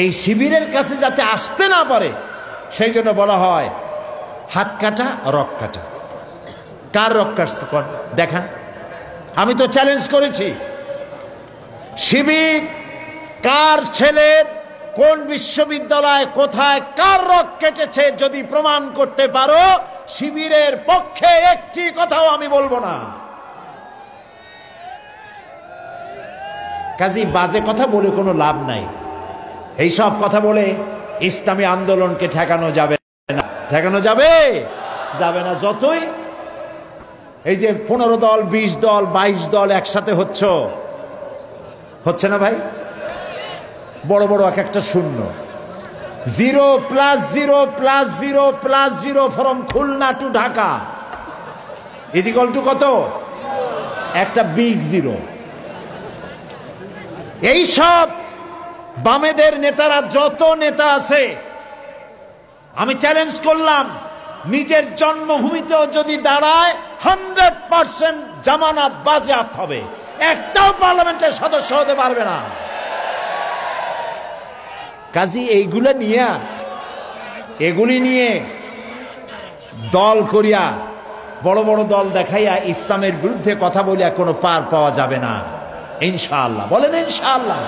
এই শিবিরের কাছে যাতে আসতে না পারে সেই জন্য বলা হয় হাত কাটা রক কাটা। কার রক কাটছে দেখা? আমি তো চ্যালেঞ্জ করেছি, শিবির কার ছেলের কোন বিশ্ববিদ্যালয় কোথায় কার রক কেটেছে যদি প্রমাণ করতে পারো, শিবিরের পক্ষে একটি কথাও আমি বলবো না। কাজী বাজে কথা বলে কোনো লাভ নাই। এই সব কথা বলে ইসলামী আন্দোলনকে ঠেকানো যাবে না। ঠেকানো যাবে না। যতই এই যে 15 দল 20 দল 22 দল একসাথে হচ্ছে না ভাই, বড় বড় এক একটা শূন্য, 0 + 0 + 0 + 0 from Khulna to Dhaka equal to কত? একটা বিগ জিরো। এই সব বামেদের নেতারা, যত নেতা আছে, আমি চ্যালেঞ্জ করলাম, নিজের জন্মভূমিতেও যদি দাঁড়ায় 100% জামানত বাজেয়াপ্ত হবে, একটাও পার্লামেন্টের সদস্য হতে পারবে না। কাজী এগুলি নিয়ে দল করিয়া, বড় বড় দল দেখাইয়া ইসলামের বিরুদ্ধে কথা বলিয়া কোনো পার পাওয়া যাবে না ইনশাআল্লাহ। বলেন ইনশাআল্লাহ।